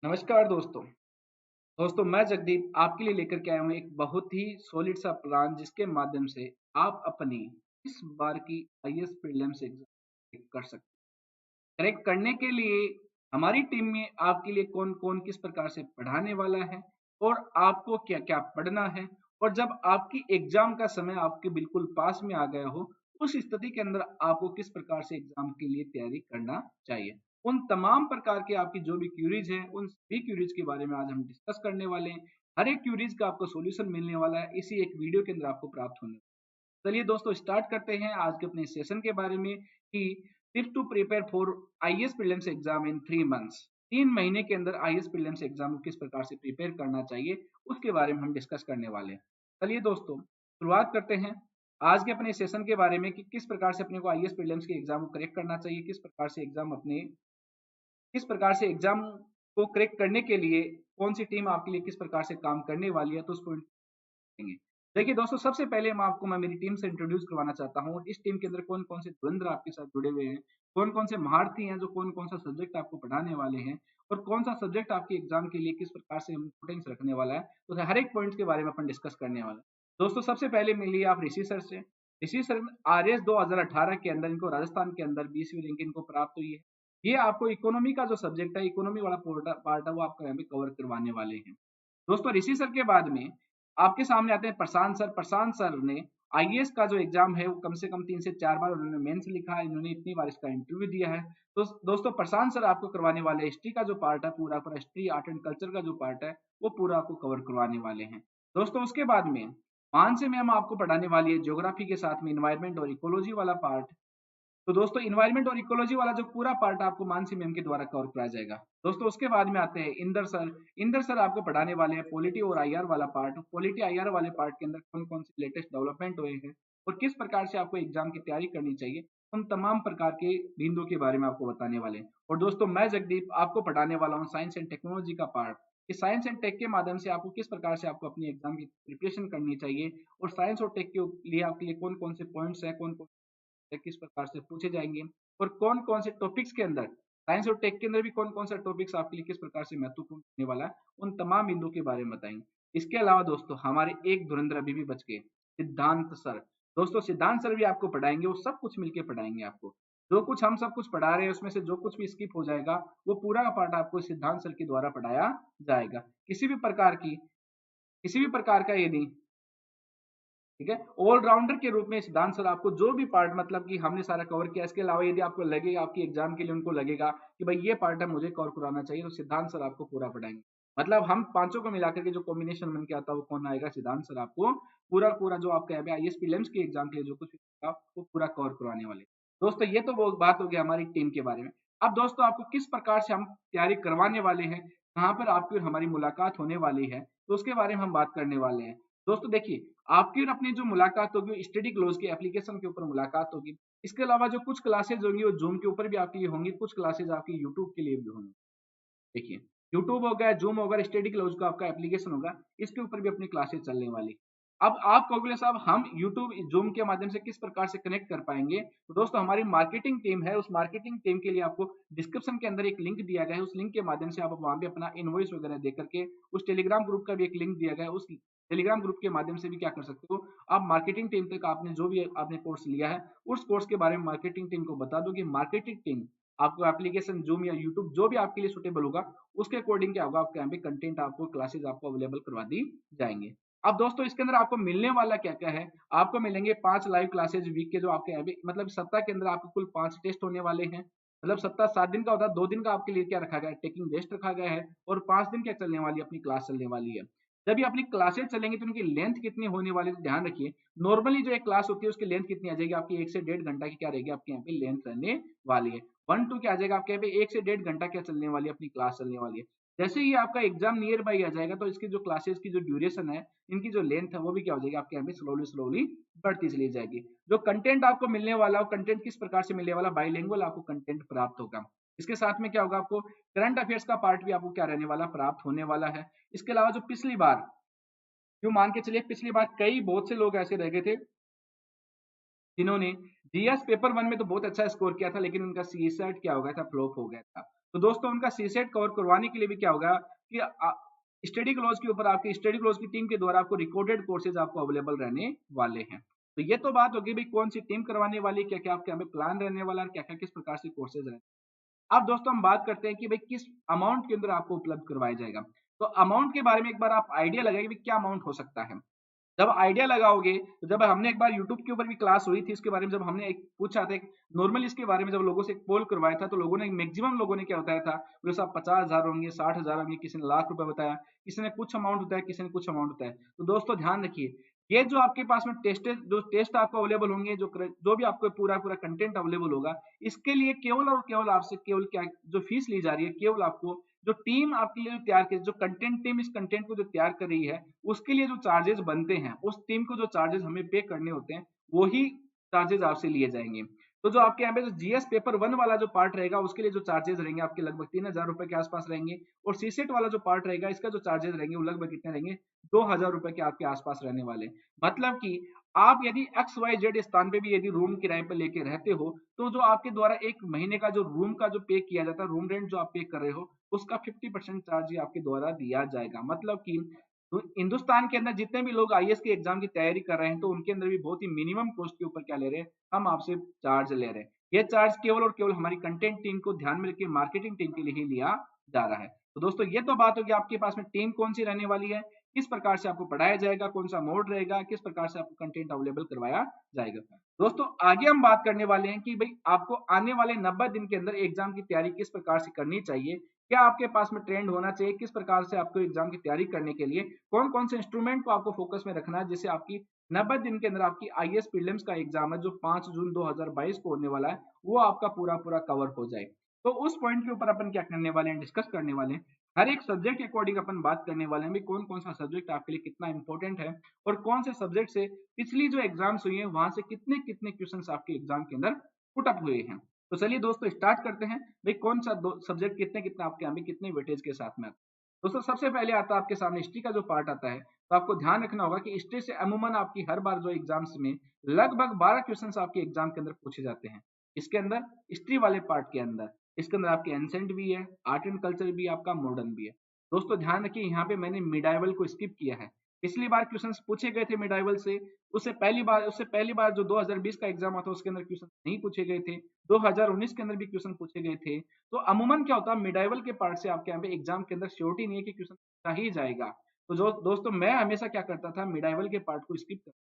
नमस्कार दोस्तों। मैं जगदीप आपके लिए लेकर के आया हूँ एक बहुत ही सॉलिड सा प्लान जिसके माध्यम से आप अपनी इस बार की आईएएस प्रीलिम्स एग्जाम कर सकते हैं। करेक्ट करने के लिए हमारी टीम में आपके लिए कौन-कौन किस प्रकार से पढ़ाने वाला है और आपको क्या-क्या पढ़ना है और जब आपकी एग्जाम का समय आपके बिल्कुल पास में आ गया हो, उस स्थिति के अंदर आपको किस प्रकार से एग्जाम के लिए तैयारी करना चाहिए। उन तमाम प्रकार के आपकी जो भी क्यूरीज हैं, उन सभी क्यूरीज के बारे में आज हम डिस्कस करने वाले हैं। हर एक क्यूरीज का आपको सॉल्यूशन मिलने वाला है, इसी एक वीडियो के अंदर आपको प्राप्त होने वाला है। चलिए दोस्तों स्टार्ट करते हैं आज के अपने सेशन के बारे में कि tips to prepare for IAS prelims exam in 3 months. 3 महीने के अंदर आईएएस प्रीलिम्स एग्जाम को किस प्रकार से प्रिपेयर करना चाहिए, उसके बारे में हम डिस्कस करने वाले हैं। चलिए दोस्तों शुरुआत करते हैं आज के अपने सेशन के बारे में कि किस प्रकार से अपने को आईएएस प्रीलिम्स के एग्जाम को क्रैक करना चाहिए, किस प्रकार से एग्जाम को क्रैक करने के लिए कौन सी टीम आपके लिए किस प्रकार से काम करने वाली है, तो उस पॉइंट देंगे। देखिए दोस्तों सबसे पहले मैं मेरी टीम से इंट्रोड्यूस करवाना चाहता हूँ। इस टीम के अंदर कौन-कौन से धुरंधर आपके साथ जुड़े हुए हैं, कौन-कौन से महारथी हैं जो कौन-कौन सा सब्जेक्ट आपको पढ़ाने वाले हैं और कौन सा सब्जेक्ट आपके एग्जाम के लिए किस प्रकार से इम्पोर्टेंस रखने वाला है। तो हर एक पॉइंट के बारे में अपन डिस्कस करने वाले हैं। दोस्तों सबसे पहले मिलिए आप ऋषि सर से। ऋषि सर आरएएस 2018 के अंदर इनको राजस्थान के अंदर 20वीं रैंक इनको प्राप्त हुई है। ये आपको इकोनॉमी का जो सब्जेक्ट है, इकोनॉमी वाला पार्ट है वो आपको यहाँ पे कवर करवाने वाले हैं। दोस्तों ऋषि सर के बाद में आपके सामने आते हैं प्रशांत सर। प्रशांत सर ने आईएएस का जो एग्जाम है वो कम से कम 3 से 4 बार उन्होंने मेंस लिखा है, इन्होंने इतनी बार इसका इंटरव्यू दिया है। तो दोस्तों प्रशांत सर आपको करवाने वाले हिस्ट्री का जो पार्ट है पूरा पूरा हिस्ट्री आर्ट एंड कल्चर का जो पार्ट है वो पूरा आपको कवर करवाने वाले हैं। दोस्तों उसके बाद में मानसी मैम आपको पढ़ाने वाली है ज्योग्राफी के साथ में इन्वायरमेंट और इकोलॉजी वाला पार्ट। तो दोस्तों इन्वायरमेंट और इकोलॉजी वाला जो पूरा पार्ट आपको मानसी मैम के द्वारा कवर कराया जाएगा। दोस्तों उसके बाद में आते हैं इंदर सर। इंदर सर आपको पढ़ाने वाले हैं पॉलिटी और आईआर वाला पार्ट। पॉलिटी आईआर वाले पार्ट के अंदर कौन कौन से लेटेस्ट डेवलपमेंट हुए हैं और किस प्रकार से आपको एग्जाम की तैयारी करनी चाहिए, उन तमाम प्रकार के बिंदु के बारे में आपको बताने वाले हैं। और दोस्तों मैं जगदीप आपको पढ़ाने वाला हूँ साइंस एंड टेक्नोलॉजी का पार्ट कि साइंस एंड टेक के माध्यम से आपको किस प्रकार से आपको अपनी एग्जाम की प्रिपरेशन करनी चाहिए और साइंस और टेक के लिए आपके लिए कौन कौन से पॉइंट्स है, कौन कौन किस प्रकार से पूछे जाएंगे और कौन कौन से टॉपिक्स के अंदर साइंस और टेक के अंदर भी कौन कौन सा टॉपिक्स आपके लिए किस प्रकार से महत्वपूर्ण होने वाला है, उन तमाम बिंदु के बारे में बताएंगे। इसके अलावा दोस्तों हमारे एक धुरंधर अभी भी बच गए, सिद्धांत सर। दोस्तों सिद्धांत सर भी आपको पढ़ाएंगे, वो सब कुछ मिलके पढ़ाएंगे आपको। जो कुछ हम सब कुछ पढ़ा रहे हैं उसमें से जो कुछ भी स्किप हो जाएगा वो पूरा का पार्ट आपको सिद्धांत सर के द्वारा पढ़ाया जाएगा। किसी भी प्रकार का ये नहीं, ठीक है, ऑलराउंडर के रूप में सिद्धांत सर आपको जो भी पार्ट मतलब कि हमने सारा कवर किया, इसके अलावा यदि आपको लगेगा आपकी एग्जाम के लिए उनको लगेगा कि भाई ये पार्ट है मुझे कवर कराना चाहिए, तो सिद्धांत सर आपको पूरा पढ़ाएंगे। मतलब हम पांचों को मिलाकर के जो कॉम्बिनेशन बन के आता है वो कौन आएगा, सिद्धांत सर आपको पूरा पूरा जो आपका आईएएस प्रीलिम्स के एग्जाम के लिए जो कुछ भी वो पूरा कवर करवाने वाले। दोस्तों ये तो वो बात हो गई हमारी टीम के बारे में। अब दोस्तों आपको किस प्रकार से हम तैयारी करवाने वाले हैं, कहाँ पर आपकी और हमारी मुलाकात होने वाली है, तो उसके बारे में हम बात करने वाले हैं। दोस्तों देखिए आपकी और अपनी जो मुलाकात होगी स्टडी क्लोज के एप्लीकेशन के ऊपर मुलाकात होगी। इसके अलावा जो कुछ क्लासेज होंगी वो जूम के ऊपर भी आपके लिए होंगी, कुछ क्लासेज आपकी यूट्यूब के लिए भी होंगी। देखिए यूट्यूब हो गया, जूम होगा, स्टडी क्लोज का आपका एप्लीकेशन होगा, इसके ऊपर भी अपनी क्लासेस चलने वाली। अब आप कहोगे साहब हम यूट्यूब जूम के माध्यम से किस प्रकार से कनेक्ट कर पाएंगे, तो दोस्तों हमारी मार्केटिंग टीम है, उस मार्केटिंग टीम के लिए आपको डिस्क्रिप्शन के अंदर एक लिंक दिया गया है, उस लिंक के माध्यम से आप वहां पे अपना इनवॉइस वगैरह दे करके, उस टेलीग्राम ग्रुप का भी एक लिंक दिया गया है, उस टेलीग्राम ग्रुप के माध्यम से भी क्या कर सकते हो आप मार्केटिंग टीम तक आपने जो भी आपने कोर्स लिया है उस कोर्स के बारे में मार्केटिंग टीम को बता दो कि मार्केटिंग टीम आपको एप्लीकेशन जूम या यूट्यूब जो भी आपके लिए सुटेबल होगा उसके अकॉर्डिंग क्या होगा आपके यहाँ पे कंटेंट आपको क्लासेस आपको अवेलेबल करवा दी जाएंगे। अब दोस्तों इसके अंदर आपको मिलने वाला क्या क्या है, आपको मिलेंगे 5 लाइव क्लासेज वीक के, जो आपके यहाँ पे मतलब सप्ताह के अंदर आपको कुल 5 टेस्ट होने वाले हैं। मतलब सप्ताह 7 दिन का होता है, 2 दिन का आपके लिए क्या रखा गया है, टेकिंग टेस्ट रखा गया है और 5 दिन क्या चलने वाली है, अपनी क्लास चलने वाली है। जब ये अपनी क्लासेस चलेंगी तो उनकी लेंथ कितनी होने वाली है, ध्यान रखिए। नॉर्मली जो एक क्लास होती है उसकी लेंथ कितनी आ जाएगी आपकी, 1 से 1.5 घंटा की क्या रहेगी आपके यहाँ पे लेंथ रहने वाली है। 1 2 क्या आ जाएगा आपके यहाँ पे 1 से 1.5 घंटा क्या चलने वाली है, अपनी क्लास चलने वाली है। जैसे ही आपका एग्जाम नियर बाई आ जाएगा तो इसकी जो क्लासेस की जो ड्यूरेशन है, इनकी जो लेंथ है वो भी क्या हो जाएगी आपके यहाँ पे स्लोली स्लोली बढ़ती चली जाएगी। जो कंटेंट आपको मिलने वाला है कंटेंट किस प्रकार से मिलने वाला, बाइलिंगुअल आपको कंटेंट प्राप्त होगा। इसके साथ में क्या होगा, आपको करंट अफेयर्स का पार्ट भी आपको क्या रहने वाला, प्राप्त होने वाला है। इसके अलावा जो पिछली बार, जो मान के चलिए पिछली बार कई बहुत से लोग ऐसे रह गए थे जिन्होंने जीएस पेपर 1 में तो बहुत अच्छा स्कोर किया था लेकिन उनका सीसैट क्या हो गया था, फ्लॉप हो गया था। तो दोस्तों उनका सीसेट कवर करवाने के लिए भी क्या होगा कि स्टडी क्लोज के ऊपर आपकी स्टडी क्लोज की टीम के द्वारा आपको रिकॉर्डेड कोर्सेज आपको अवेलेबल रहने वाले हैं। तो ये तो बात होगी भाई कौन सी टीम करवाने वाली, क्या क्या आपके हमें प्लान रहने वाला है, क्या क्या किस प्रकार से कोर्सेज रहने। अब दोस्तों हम बात करते हैं कि भाई किस अमाउंट के अंदर आपको उपलब्ध करवाया जाएगा। तो अमाउंट के बारे में एक बार आप आइडिया लगाइए कि क्या अमाउंट हो सकता है। जब आइडिया लगाओगे, तो जब हमने एक बार यूट्यूब के ऊपर भी क्लास हुई थी इसके बारे में, जब हमने एक पूछा था नॉर्मली इसके बारे में, जब लोगों से एक पोल करवाया था, तो लोगों ने मैक्सिमम लोगों ने क्या बताया था, बोले साहब 50,000 होंगे, 60,000 होंगे, किसी ने लाख रुपए बताया, किसी ने कुछ अमाउंट बताया, किसी ने कुछ अमाउंट बताया। तो दोस्तों ध्यान रखिए, ये जो आपके पास में टेस्ट आपको अवेलेबल होंगे, जो भी आपको पूरा पूरा कंटेंट अवेलेबल होगा, इसके लिए केवल और केवल आपसे केवल क्या जो फीस ली जा रही है, केवल आपको जो टीम आपके लिए तैयार की, जो कंटेंट टीम इस कंटेंट को जो तैयार कर रही है, उसके लिए जो चार्जेस बनते हैं, उस टीम को जो चार्जेस हमें पे करने होते हैं, वही चार्जेस आपसे लिए जाएंगे। तो जो आपके यहाँ पे जो जीएस पेपर 1 वाला जो पार्ट रहेगा, उसके लिए जो चार्जेस रहेंगे आपके लगभग 3,000 रुपए के आसपास रहेंगे, और सीसेट वाला जो पार्ट रहेगा, इसका जो चार्जेस रहेंगे वो लगभग कितने रहेंगे, 2,000 रुपए के आपके आसपास रहने वाले। मतलब कि आप यदि एक्स वाई जेड स्थान पे भी यदि रूम किराए पर लेके रहते हो, तो जो आपके द्वारा एक महीने का जो रूम का जो पे किया जाता है, रूम रेंट जो आप पे कर रहे हो, उसका 50% चार्ज आपके द्वारा दिया जाएगा। मतलब कि तो हिंदुस्तान के अंदर जितने भी लोग आईएएस के एग्जाम की तैयारी कर रहे हैं, तो उनके अंदर भी बहुत ही मिनिमम कॉस्ट के ऊपर क्या ले रहे हैं, हम आपसे चार्ज ले रहे हैं। ये चार्ज केवल और केवल हमारी कंटेंट टीम को ध्यान में रखकर मार्केटिंग टीम के लिए ही लिया जा रहा है। तो दोस्तों ये तो बात होगी आपके पास में टीम कौन सी रहने वाली है, किस प्रकार से आपको पढ़ाया जाएगा, कौन सा मोड रहेगा, किस प्रकार से आपको कंटेंट अवेलेबल करवाया जाएगा। दोस्तों आगे हम बात करने वाले हैं कि भाई आपको आने वाले 90 दिन के अंदर एग्जाम की तैयारी किस प्रकार से करनी चाहिए, क्या आपके पास में ट्रेंड होना चाहिए, किस प्रकार से आपको एग्जाम की तैयारी करने के लिए कौन कौन से इंस्ट्रूमेंट को आपको फोकस में रखना है, जिससे आपकी 90 दिन के अंदर आपकी आईएएस प्रीलिम्स का एग्जाम है जो 5 जून 2022 को होने वाला है, वो आपका पूरा पूरा कवर हो जाए। तो उस पॉइंट के ऊपर अपन क्या करने वाले हैं, डिस्कस करने वाले हैं। हर एक सब्जेक्ट के अकॉर्डिंग अपन बात करने वाले हैं, कौन कौन सा सब्जेक्ट आपके लिए कितना इंपॉर्टेंट है, और कौन से सब्जेक्ट से पिछली जो एग्जाम्स हुई है वहां से कितने कितने क्वेश्चंस आपके एग्जाम के अंदर पुट अप हुए हैं। तो चलिए दोस्तों स्टार्ट करते हैं, भाई कौन सा सब्जेक्ट कितने कितने आपके यहाँ कितने वेटेज के साथ में आता है। दोस्तों सबसे पहले आता है आपके सामने हिस्ट्री का जो पार्ट आता है। तो आपको ध्यान रखना होगा कि हिस्ट्री से अमूमन आपकी हर बार जो एग्जाम्स में लगभग 12 क्वेश्चंस आपके एग्जाम के अंदर पूछे जाते हैं। इसके अंदर हिस्ट्री वाले पार्ट के अंदर इसके अंदर आपके एंसेंट भी है, आर्ट एंड कल्चर भी, आपका मॉडर्न भी है। दोस्तों ध्यान रखिए यहाँ पे मैंने मिडाइवल को स्किप किया है। पिछली बार क्वेश्चंस पूछे गए थे मिडाइवल से, उससे पहली बार जो 2020 का एग्जाम आता उसके अंदर क्वेश्चन नहीं पूछे गए थे, 2019 के अंदर भी क्वेश्चन पूछे गए थे। तो अमूमन क्या होता है, मिडाइवल के पार्ट से आपके यहाँ पे एग्जाम के अंदर श्योरिटी नहीं है कि क्वेश्चन पूछा ही जाएगा। तो जो दोस्तों मैं हमेशा क्या करता था, मिडाइवल के पार्ट को स्किप करता,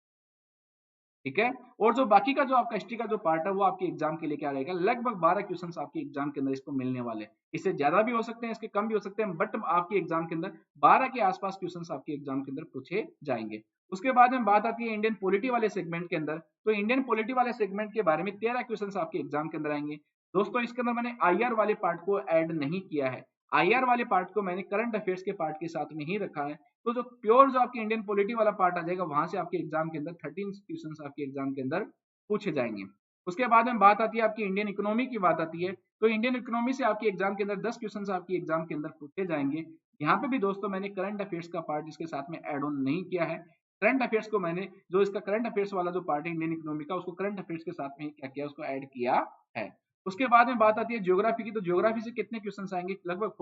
ठीक है। और जो बाकी का जो आपका हिस्ट्री का जो पार्ट है वो आपके एग्जाम के लिए क्या रहेगा, लगभग 12 क्वेश्चंस आपके एग्जाम के अंदर इसको मिलने वाले हैं। इससे ज्यादा भी हो सकते हैं, इसके कम भी हो सकते हैं, बट आपके एग्जाम के अंदर 12 के आसपास क्वेश्चंस आपके एग्जाम के अंदर पूछे जाएंगे। उसके बाद में बात आती है इंडियन पॉलिटी वाले सेगमेंट के अंदर। तो इंडियन पॉलिटी वाले सेगमेंट के बारे में 13 क्वेश्चंस आपके एग्जाम के अंदर आएंगे। दोस्तों इसके अंदर मैंने आईआर वाले पार्ट को ऐड नहीं किया है, आईआर वाले पार्ट को मैंने करंट अफेयर्स के पार्ट के साथ में ही रखा है। तो जो प्योर जो आपकी इंडियन पॉलिटी वाला पार्ट आ जाएगा, वहां से आपके एग्जाम के अंदर 13 क्वेश्चंस आपके एग्जाम के अंदर पूछे जाएंगे। उसके बाद में बात आती है आपकी इंडियन इकोनॉमी की बात आती है। तो इंडियन इकोनॉमी से आपके एग्जाम के अंदर 10 क्वेश्चंस आपके एग्जाम के अंदर पूछे जाएंगे। यहाँ पे भी दोस्तों मैंने करंट अफेयर्स का पार्ट इसके साथ में ऐड ऑन नहीं किया है। करंट अफेयर्स को मैंने जो इसका करंट अफेयर्स वाला जो पार्ट है इंडियन इकोनॉमी का, उसको करंट अफेयर्स के साथ में क्या किया, उसको ऐड किया है। उसके बाद में बात आती है ज्योग्राफी की। तो ज्योग्राफी से कितने क्वेश्चन आएंगे, लगभग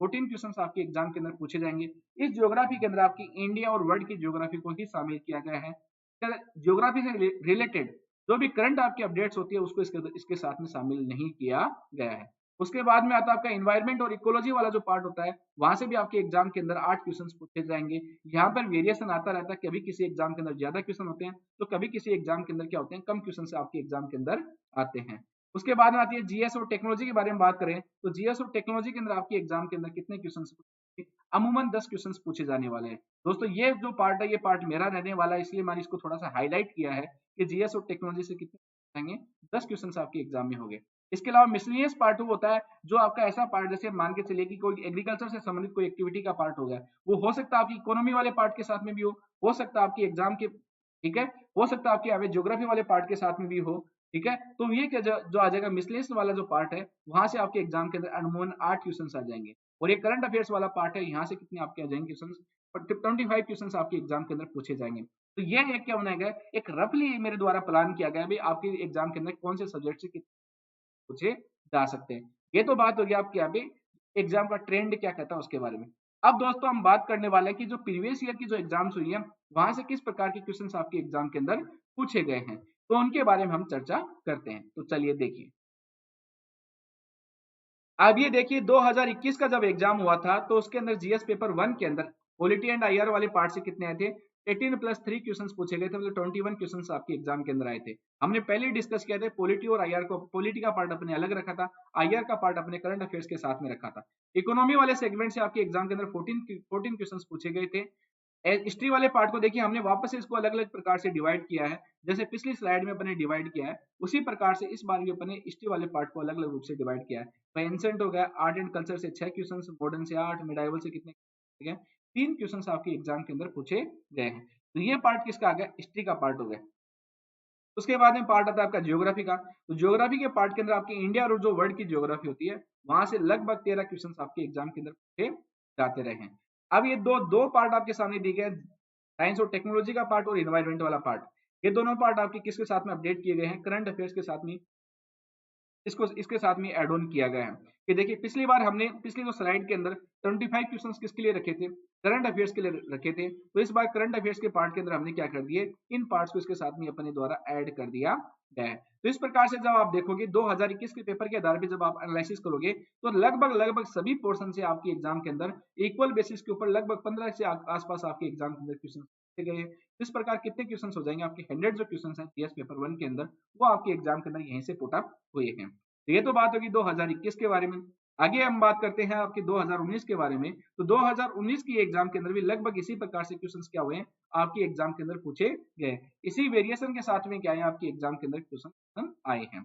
14 क्वेश्चन आपके एग्जाम के अंदर पूछे जाएंगे। इस ज्योग्राफी के अंदर आपकी इंडिया और वर्ल्ड की ज्योग्राफी को ही शामिल किया गया है। ज्योग्राफी से रिलेटेड जो भी करंट आपकी अपडेट्स होती है उसको इसके साथ में शामिल नहीं किया गया है। उसके बाद में आता है आपका एनवायरमेंट और इकोलॉजी वाला जो पार्ट होता है, वहां से भी आपके एग्जाम के अंदर 8 क्वेश्चंस पूछे जाएंगे। यहाँ पर वेरिएशन आता रहता है, कभी किसी एग्जाम के अंदर ज्यादा क्वेश्चन होते हैं, तो कभी किसी एग्जाम के अंदर क्या होते हैं, कम क्वेश्चन से आपके एग्जाम के अंदर आते हैं। उसके बाद में आती है जीएस और टेक्नोलॉजी के बारे में बात करें, तो जीएस और टेक्नोलॉजी के अंदर आपके एग्जाम के अंदर कितने क्वेश्चन, अमूमन 10 क्वेश्चन पूछे जाने वाले हैं। दोस्तों ये जो पार्ट है, ये पार्ट मेरा रहने वाला है, इसलिए मैंने इसको थोड़ा सा हाईलाइट किया है कि जीएस और टेक्नोलॉजी से कितने आएंगे, 10 क्वेश्चन आपके एग्जाम में होंगे। इसके अलावा मिसलिनियस पार्ट होता है, जो आपका ऐसा पार्ट जैसे मान के चलिए कि कोई एग्रीकल्चर से संबंधित कोई एक्टिविटी का पार्ट हो गया, वो हो सकता है आपकी इकोनॉमी वाले पार्ट के साथ में भी हो सकता है आपकी एग्जाम के, ठीक है, हो सकता है आपके ज्योग्राफी वाले पार्ट के साथ में भी हो, ठीक है। तो ये क्या जो आ जाएगा मिसलिनियस वाला जो पार्ट है, वहां से आपके एग्जाम के अंदर अमूमन 8 क्वेश्चन आ जाएंगे। और ये करंट अफेयर्स वाला पार्ट है, यहाँ से कितने आपके आ जाएंगे क्वेश्चन, 25 क्वेश्चन आपके एग्जाम के अंदर पूछे जाएंगे। तो ये एक क्या बनाया गया, एक रफली मेरे द्वारा प्लान किया गया भाई आपके एग्जाम के अंदर कौन से सब्जेक्ट से पूछे जा सकते हैं। ये तो बात होगी आपके यहाँ पे एग्जाम का ट्रेंड क्या कहता है उसके बारे में। अब दोस्तों हम बात करने वाले हैं कि जो प्रीवियस ईयर की जो एग्जाम्स हुई है वहां से किस प्रकार के क्वेश्चंस आपके एग्जाम के अंदर पूछे गए हैं, तो उनके बारे में हम चर्चा करते हैं। तो चलिए देखिए, अब ये देखिए 2021 का जब एग्जाम हुआ था तो उसके अंदर जीएस पेपर 1 के अंदर पॉलिटी एंड आईआर वाले पार्ट से कितने आए थे, 18+3 क्वेश्चंस पूछे गए थे, मतलब 21 क्वेश्चंस आपके एग्जाम के अंदर आए थे। हमने पहले ही डिस्कस किया था पॉलिटी और आईआर को, पॉलिटी का पार्ट अपने अलग रखा था, आईआर का पार्ट अपने करंट अफेयर्स के साथ में रखा था। इकोनॉमी वाले सेगमेंट से आपके एग्जाम के अंदर 14 क्वेश्चंस पूछे गए थे। हिस्ट्री वाले पार्ट को देखिए हमने वापस से इसको अलग अलग प्रकार से डिवाइड किया है, जैसे पिछली स्लाइड में अपने डिवाइड किया है उसी प्रकार से इस बार भी अपने हिस्ट्री वाले पार्ट को अलग अलग रूप से डिवाइड किया है। भाई एंसेंट हो गया, आर्ट एंड कल्चर से 6 क्वेश्चन, मॉडर्न से 8, मिडाइवल से कितने, ठीक है 3 क्वेश्चन आपके एग्जाम के अंदर पूछे गए हैं। तो ये पार्ट किसका आ गया, हिस्ट्री का पार्ट हो गया। उसके बाद में पार्ट आता है आपका ज्योग्राफी का। तो ज्योग्राफी के पार्ट के अंदर आपकी इंडिया और जो वर्ल्ड की ज्योग्राफी होती है वहां से लगभग 13 क्वेश्चन आपके एग्जाम के अंदर पूछे जाते रहे हैं। अब ये दो दो पार्ट आपके सामने दिए गए, साइंस और टेक्नोलॉजी का पार्ट और इन्वायरमेंट वाला पार्ट। ये दोनों पार्ट आपके किसके साथ में अपडेट किए गए हैं, करंट अफेयर्स के साथ में, इसको इसके साथ में ऐड ऑन किया गया है। कि देखिए पिछली बार हमने पिछली जो स्लाइड के अंदर 25 क्वेश्चंस किसके लिए रखे थे, करंट अफेयर्स के लिए रखे थे, तो इस बार करंट अफेयर्स के पार्ट के अंदर हमने क्या कर दिए, इन पार्ट्स को इसके साथ में अपने द्वारा ऐड कर दिया गया है। तो इस प्रकार से जब आप देखोगे 2021 के पेपर के आधार पर जब आप एनालिसिस करोगे तो लगभग लगभग सभी पोर्शन से आपके एग्जाम के अंदर इक्वल बेसिस के ऊपर लगभग 15 से आसपास आपके एग्जाम के अंदर क्वेश्चन गए हैं। इस प्रकार कितने क्वेश्चन हो जाएंगे, आपके 100 जो क्वेश्चन है जीएस पेपर 1 के अंदर वो आपके एग्जाम के अंदर यहीं से पुट अप हुए हैं। तो ये तो बात होगी 2021 के बारे में। आगे हम बात करते हैं आपके 2019 के बारे में। तो 2019 की एग्जाम के अंदर भी लगभग इसी प्रकार से क्वेश्चंस क्या हुए हैं आपके एग्जाम के अंदर पूछे गए, इसी वेरिएशन के साथ में क्या है आपके एग्जाम के अंदर क्वेश्चन आए हैं।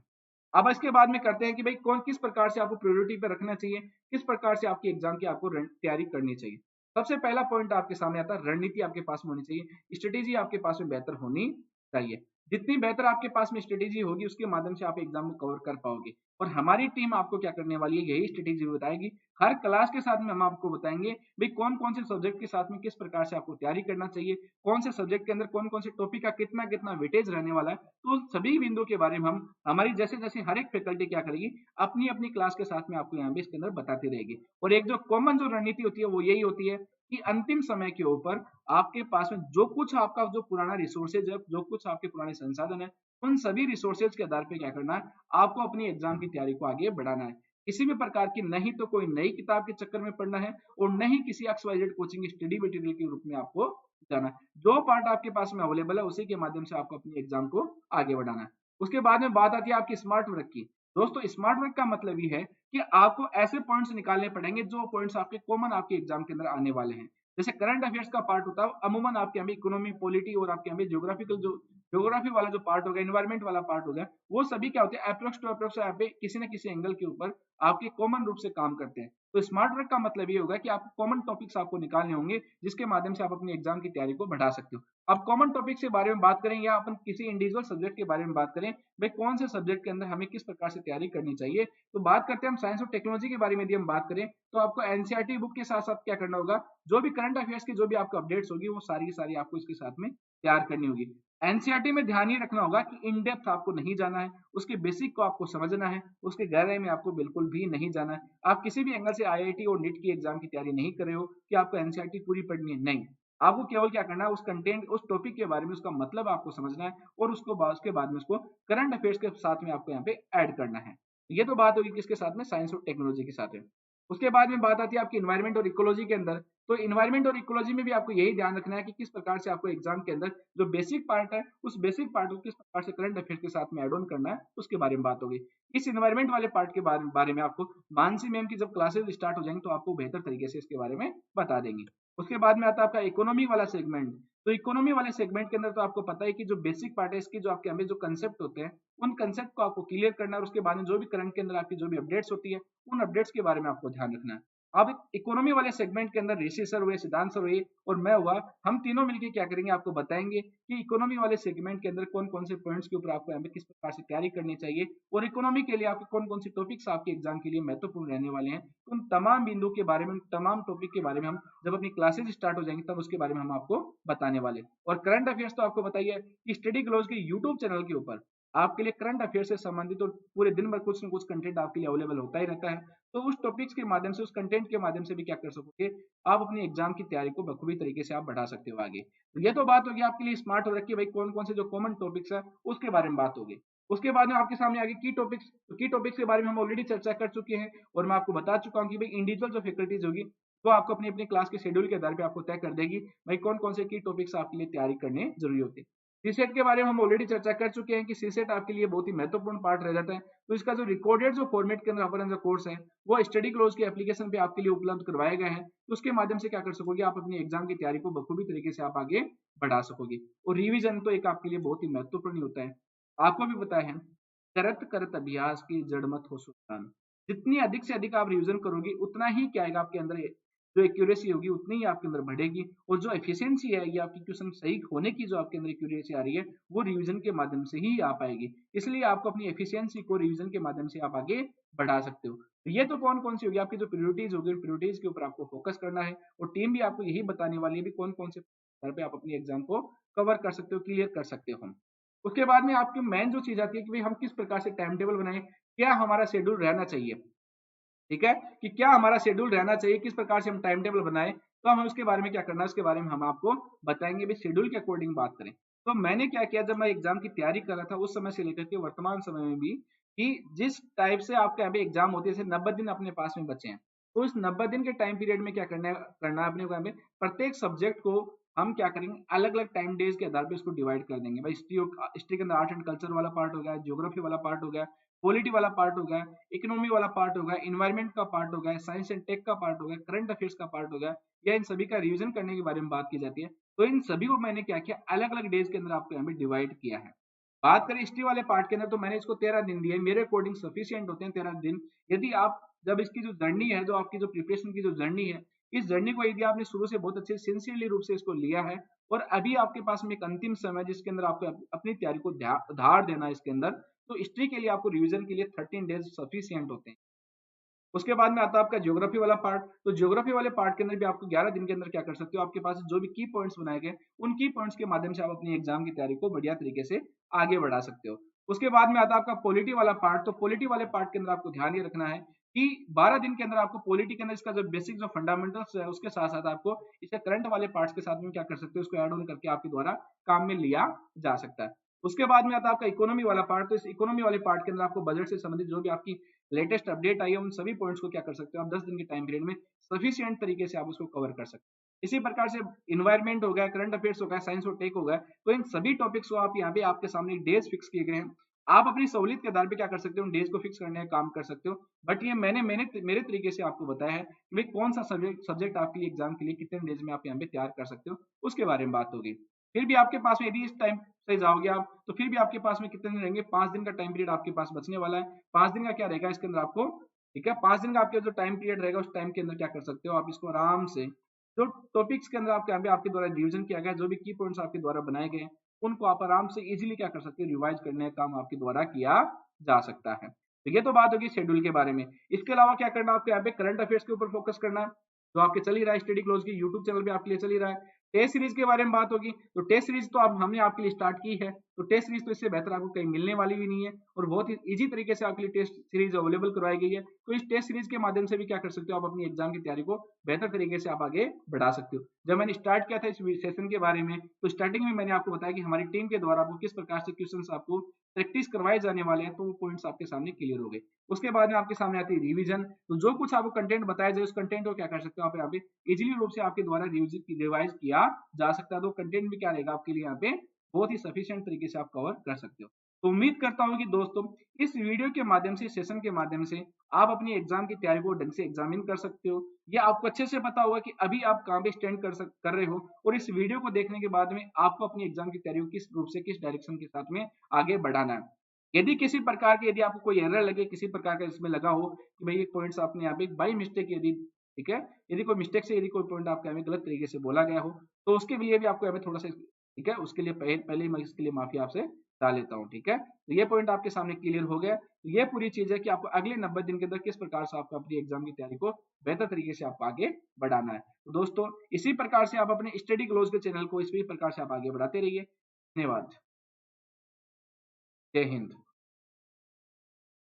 अब इसके बाद में करते हैं कि भाई कौन किस प्रकार से आपको प्रायोरिटी पे रखना चाहिए, किस प्रकार से आपके एग्जाम की आपको तैयारी करनी चाहिए। सबसे पहला पॉइंट आपके सामने आता है, रणनीति आपके पास में होनी चाहिए, स्ट्रेटेजी आपके पास में बेहतर होनी चाहिए। जितनी बेहतर आपके पास में स्ट्रेटेजी होगी उसके माध्यम से आप एग्जाम को कवर कर पाओगे। और हमारी टीम आपको क्या करने वाली है, यही स्ट्रेटेजी बताएगी। हर क्लास के साथ में हम आपको बताएंगे भाई कौन कौन से सब्जेक्ट के साथ में किस प्रकार से आपको तैयारी करना चाहिए, कौन से सब्जेक्ट के अंदर कौन कौन से टॉपिक का कितना कितना वेटेज रहने वाला है। तो सभी बिंदुओं के बारे में हम हमारी जैसे जैसे हर एक फैकल्टी क्या करेगी अपनी अपनी क्लास के साथ में आपको यहाँ पे इसके अंदर बताती रहेगी। और एक जो कॉमन जो रणनीति होती है वो यही होती है कि अंतिम समय के ऊपर आपके पास में जो कुछ आपका जो पुराना रिसोर्सेज है, जो कुछ आपके पुराने संसाधन है, उन सभी रिसोर्सेज के आधार पे क्या करना है, आपको अपनी एग्जाम की तैयारी को आगे बढ़ाना है। किसी भी प्रकार की नहीं तो कोई नई किताब के चक्कर में पढ़ना है और नहीं किसी XYZ कोचिंग स्टडी मटेरियल के रूप में आपको जाना है। जो पार्ट आपके पास में अवेलेबल है उसी के माध्यम से आपको अपनी एग्जाम को आगे बढ़ाना है। उसके बाद में बात आती है आपकी स्मार्ट वर्क की। दोस्तों स्मार्ट वर्क का मतलब ये है कि आपको ऐसे पॉइंट्स निकालने पड़ेंगे जो पॉइंट्स आपके कॉमन आपके एग्जाम के अंदर आने वाले हैं। जैसे करंट अफेयर्स का पार्ट होता है अमूमन आपके यहाँ इकोनॉमी, पॉलिटी और आपके यहाँ ज्योग्राफिकल जो ज्योग्राफी वाला जो पार्ट होगा, एनवायरमेंट वाला पार्ट होगा, वो सभी क्या होते हैं अप्रोक्स टू अप्रोक्स यहाँ पे किसी न किसी एंगल के ऊपर आपके कॉमन रूप से काम करते हैं। तो स्मार्ट वर्क का मतलब ये होगा कि आपको कॉमन टॉपिक्स आपको निकालने होंगे जिसके माध्यम से आप अपनी एग्जाम की तैयारी को बढ़ा सकते हो। अब कॉमन टॉपिक के बारे में बात करें या अपन किसी इंडिविजुअल सब्जेक्ट के बारे में बात करें, भाई कौन से सब्जेक्ट के अंदर हमें किस प्रकार से तैयारी करनी चाहिए, तो बात करते हैं हम साइंस और टेक्नोलॉजी के बारे में। यदि हम बात करें तो आपको एनसीईआरटी बुक के साथ साथ क्या करना होगा, जो भी करंट अफेयर्स की जो भी आपको अपडेट्स होगी वो सारी की सारी आपको इसके साथ में तैयार करनी होगी। एनसीईआरटी में ध्यान ये रखना होगा कि इन डेप्थ आपको नहीं जाना है, उसके बेसिक को आपको समझना है, उसके गहराई में आपको बिल्कुल भी नहीं जाना है। आप किसी भी एंगल से आईआईटी और नीट की एग्जाम की तैयारी नहीं कर रहे हो कि आपको एनसीईआरटी पूरी पढ़नी है, नहीं। आपको केवल क्या करना है, उस कंटेंट उस टॉपिक के बारे में उसका मतलब आपको समझना है और उसके बाद में उसको करंट अफेयर्स के साथ में आपको यहाँ पे ऐड करना है। ये तो बात होगी किसके साथ में, साइंस और टेक्नोलॉजी के साथ में। उसके बाद में बात आती है आपकी इन्वायरमेंट और इकोलॉजी के अंदर। तो इन्वायरमेंट और इकोलॉजी में भी आपको यही ध्यान रखना है कि किस प्रकार से आपको एग्जाम के अंदर जो बेसिक पार्ट है उस बेसिक पार्ट को किस प्रकार से करंट अफेयर के साथ में एड ऑन करना है उसके बारे में बात होगी। इस इन्वायरमेंट वाले पार्ट के बारे में आपको मानसी मैम की जब क्लासेस स्टार्ट हो जाएंगी तो आपको बेहतर तरीके से इसके बारे में बता देंगी। उसके बाद में आता है आपका इकोनॉमी वाला सेगमेंट। तो इकोनॉमी वाले सेगमेंट के अंदर तो आपको पता है कि जो बेसिक पार्ट है इसकी जो आपके हमें जो कंसेप्ट होते हैं उन कंसेप्ट को आपको क्लियर करना है और उसके बाद में जो भी करंट के अंदर आपकी जो भी अपडेट्स होती है उन अपडेट्स के बारे में आपको ध्यान रखना है। अब इकोनॉमी वाले सेगमेंट के अंदर ऋषि सर हुए, सिद्धांत सर हुए और मैं हुआ, हम तीनों मिलकर क्या करेंगे, आपको बताएंगे कि इकोनॉमी वाले सेगमेंट के अंदर कौन कौन से पॉइंट्स के ऊपर आपको यहाँ पे किस प्रकार से तैयारी करनी चाहिए और इकोनॉमी के लिए आपके कौन कौन से टॉपिक्स आपके एग्जाम के लिए महत्वपूर्ण रहने वाले हैं। उन तमाम बिंदुओं के बारे में, तमाम टॉपिक के बारे में हम जब अपनी क्लासेज स्टार्ट हो जाएंगी तब उसके बारे में हम आपको बताने वाले। और करंट अफेयर्स तो आपको बताइए कि स्टडी ग्लोज के यूट्यूब चैनल के ऊपर आपके लिए करंट अफेयर से संबंधित तो पूरे दिन भर कुछ न कुछ कंटेंट आपके लिए अवेलेबल होता ही रहता है। तो उस टॉपिक्स के माध्यम से, उस कंटेंट के माध्यम से भी क्या कर सकोगे, आप अपनी एग्जाम की तैयारी को बखूबी तरीके से आप बढ़ा सकते हो आगे। तो ये तो बात होगी आपके लिए स्मार्ट हो रखी है भाई, कौन कौन से जो कॉमन टॉपिक्स है उसके बारे में बात होगी। उसके बाद में आपके सामने आगे की टॉपिक्स, तो की टॉपिक्स के बारे में हम ऑलरेडी चर्चा कर चुके हैं और मैं आपको बता चुका हूँ कि भाई इंडिविजुअल जो फैकल्टीज होगी वो आपको अपनी अपनी क्लास के शेड्यूल के आधार पे आपको तय कर देगी भाई कौन कौन से की टॉपिक्स आपके लिए तैयारी करने जरूरी होते हैं। सीसेट के बारे में हम ऑलरेडी चर्चा कर चुके हैं कि सीसेट आपके लिए बहुत ही महत्वपूर्ण पार्ट रह जाता है। तो इसका जो रिकॉर्डेड जो फॉर्मेट के अंदर अपन जो कोर्स है वो स्टडी क्लोज के एप्लीकेशन पे आपके लिए उपलब्ध करवाए गए हैं। तो उसके माध्यम से क्या कर सकोगे, आप अपनी एग्जाम की तैयारी को बखूबी तरीके से आप आगे बढ़ा सकोगे। और रिवीजन तो एक आपके लिए बहुत ही महत्वपूर्ण होता है। आपको भी पता है, करत करत अभ्यास की जड़ मत हो सुल्तान। जितनी अधिक से अधिक आप रिवीजन करोगे उतना ही क्या आएगा आपके अंदर, जो एक्यूरेसी होगी उतनी ही आपके अंदर बढ़ेगी। और जो एफिशिएंसी है ये आपकी क्वेश्चन सही होने की जो आपके अंदर एक्यूरेसी आ रही है वो रिवीजन के माध्यम से ही आ पाएगी। इसलिए आपको अपनी एफिशिएंसी को रिवीजन के माध्यम से आप आगे बढ़ा सकते हो। तो ये तो कौन कौन सी होगी आपकी जो प्रायोरिटीज होगी, प्रायोरिटीज के ऊपर आपको फोकस करना है और टीम भी आपको यही बताने वाली है भी कौन कौन से स्तर पे आप अपनी एग्जाम को कवर कर सकते हो, क्लियर कर सकते हो। उसके बाद में आपकी मेन जो चीज आती है कि भाई हम किस प्रकार से टाइम टेबल बनाएं, क्या हमारा शेड्यूल रहना चाहिए। ठीक है, कि क्या हमारा शेड्यूल रहना चाहिए, किस प्रकार से हम टाइम टेबल बनाएं। तो हमें उसके बारे में क्या करना है, उसके बारे में हम आपको बताएंगे भी। शेड्यूल के अकॉर्डिंग बात करें तो मैंने क्या किया, जब मैं एग्जाम की तैयारी कर रहा था उस समय से लेकर के वर्तमान समय में भी, कि जिस टाइप से आपके अभी एग्जाम होती है, जैसे 90 दिन अपने पास में बचे हैं, तो इस 90 दिन के टाइम पीरियड में क्या करना है अपने को, हमें प्रत्येक सब्जेक्ट को हम क्या करेंगे, अलग अलग टाइम डेज के आधार पर इसको डिवाइड कर देंगे भाई। हिस्ट्री के अंदर आर्ट एंड कल्चर वाला पार्ट हो गया, ज्योग्राफी वाला पार्ट हो गया, पॉलिटी वाला पार्ट हो गया, इकोनॉमी वाला पार्ट हो गया, इन्वायरमेंट का पार्ट हो गया, साइंस एंड टेक का पार्ट हो गया, करंट अफेयर्स का पार्ट हो गया, या इन सभी का रिवीजन करने के बारे में बात की जाती है। तो इन सभी को मैंने क्या किया, अलग अलग डेज के अंदर आपको यहाँ पे डिवाइड किया है। बात करें हिस्ट्री वाले पार्ट के अंदर तो मैंने इसको 13 दिन दिए, मेरे अकॉर्डिंग सफिशियंट होते हैं 13 दिन। यदि आप जब इसकी जो जर्नी है, जो आपकी जो प्रिपरेशन की जो जर्नी है, इस जर्नी को यदि आपने शुरू से बहुत अच्छे सिंसियरली रूप से इसको लिया है और अभी आपके पास में एक अंतिम समय जिसके अंदर आपको अपनी तैयारी को धार देना है इसके अंदर, तो हिस्ट्री के लिए आपको रिवीजन के लिए 13 डेज सफिशियंट होते हैं। उसके बाद में आता है आपका ज्योग्राफी वाला पार्ट। तो ज्योग्राफी वाले पार्ट के अंदर भी आपको 11 दिन के अंदर क्या कर सकते हो, आपके पास जो भी की पॉइंट्स बनाए गए उन की पॉइंट्स के माध्यम से आप अपनी एग्जाम की तैयारी को बढ़िया तरीके से आगे बढ़ा सकते हो। उसके बाद में आता है आपका पॉलिटी वाला पार्ट। तो पॉलिटी वाले पार्ट के अंदर आपको ध्यान ये रखना है कि 12 दिन के अंदर आपको पॉलिटी के अंदर इसका जो बेसिक जो फंडामेंटल्स है उसके साथ साथ आपको इसके करंट वाले पार्ट्स के साथ में क्या कर सकते हो, उसको ऐड ऑन करके आपके द्वारा काम में लिया जा सकता है। उसके बाद में आता है आपका इकोनॉमी वाला पार्ट। तो इस इकोनॉमी वाले पार्ट के अंदर आपको बजट से संबंधित जो भी आपकी लेटेस्ट अपडेट आई है उन सभी पॉइंट्स को क्या कर सकते हो आप 10 दिन के टाइम पीरियड में सफिशिएंट तरीके से आप उसको कवर कर सकते हो। इसी प्रकार से इन्वायरमेंट हो गया, करंट अफेयर्स हो गया, साइंस और टेक हो गया, तो इन सभी टॉपिक्स को आप यहाँ पे आपके सामने डेज फिक्स किए गए हैं। आप अपनी सहूलियत के आधार पे क्या कर सकते हो, उन डेज को फिक्स करने का काम कर सकते हो। बट ये मैंने मेरे तरीके से आपको बताया है कि भाई कौन सा सब्जेक्ट आपके लिए एग्जाम के लिए कितने डेज में आप यहाँ पे तैयार कर सकते हो, उसके बारे में बात होगी। फिर भी आपके पास में यदि इस टाइम से जाओगे आप तो फिर भी आपके पास में कितने दिन रहेंगे, 5 दिन का टाइम पीरियड आपके पास बचने वाला है। 5 दिन का क्या रहेगा इसके अंदर आपको, ठीक है, 5 दिन का आपके जो टाइम पीरियड रहेगा उस टाइम के अंदर क्या कर सकते हो आप इसको आराम से, जो टॉपिक्स के अंदर आपके यहाँ पे आपके द्वारा रिवीजन किया गया, जो भी की पॉइंट्स आपके द्वारा बनाए गए उनको आप आराम से इजीली क्या कर सकते हो, रिवाइज करने का काम आपके द्वारा किया जा सकता है। तो ये तो बात होगी शेड्यूल के बारे में। इसके अलावा क्या करना, आपको यहाँ पे करंट अफेयर्स के ऊपर फोकस करना है, जो आपके चल ही रहा है स्टडी क्लोज की यूट्यूब चैनल पे आपके लिए चल ही रहा है। टेस्ट सीरीज के बारे में बात होगी, तो टेस्ट सीरीज तो अब हमने आपके लिए स्टार्ट की है, तो टेस्ट सीरीज तो इससे बेहतर आपको कहीं मिलने वाली भी नहीं है और बहुत ही इजी तरीके से आपके लिए टेस्ट सीरीज अवेलेबल करवाई गई है। तो इस टेस्ट सीरीज के माध्यम से भी क्या कर सकते हो, आप अपनी एग्जाम की तैयारी को बेहतर तरीके से आप आगे बढ़ा सकते हो। जब मैंने स्टार्ट किया था इस सेशन के बारे में तो स्टार्टिंग में मैंने आपको बताया कि हमारी टीम के द्वारा आपको किस प्रकार से क्वेश्चन आपको प्रैक्टिस करवाए जाने वाले हैं, तो वो पॉइंट्स आपके सामने क्लियर हो गए। उसके बाद में आपके सामने आती है रिवीजन। तो जो कुछ आपको कंटेंट बताया जाए उस कंटेंट को क्या कर सकते हो आप यहाँ पे इजीली रूप से आपके द्वारा रिवाइज किया जा सकता है। तो कंटेंट भी क्या रहेगा आपके लिए यहाँ पे बहुत ही सफिशिएंट तरीके से आप कवर कर सकते हो। तो उम्मीद करता हूँ कि दोस्तों इस वीडियो के माध्यम से, सेशन के माध्यम से आप अपनी एग्जाम की तैयारी को ढंग से एग्जामिन कर सकते हो। ये आपको अच्छे से पता होगा कि अभी आप कहाँ पे स्टैंड कर रहे हो और इस वीडियो को देखने के बाद में आपको अपनी एग्जाम की तैयारी को किस रूप से, किस डायरेक्शन के साथ में आगे बढ़ाना है। यदि किसी प्रकार के, यदि आपको कोई एरर लगे, किसी प्रकार का इसमें लगा हो कि भाई ये पॉइंट्स आपने यहाँ पे बाई मिस्टेक यदि, ठीक है, यदि कोई मिस्टेक से यदि कोई पॉइंट आपके हमें गलत तरीके से बोला गया हो तो उसके लिए भी आपको हमें थोड़ा सा, ठीक है, उसके लिए पहले मैं इसके लिए माफी आपसे डाल लेता हूँ। ठीक है, तो ये पॉइंट आपके सामने क्लियर हो गया। तो ये पूरी चीज है कि आपको अगले 90 दिन के अंदर किस प्रकार से आपको अपनी एग्जाम की तैयारी को बेहतर तरीके से आपको आगे बढ़ाना है। तो दोस्तों इसी प्रकार से आप अपने स्टडी क्लोज के चैनल को इसी प्रकार से आप आगे बढ़ाते रहिए। धन्यवाद। जय हिंद।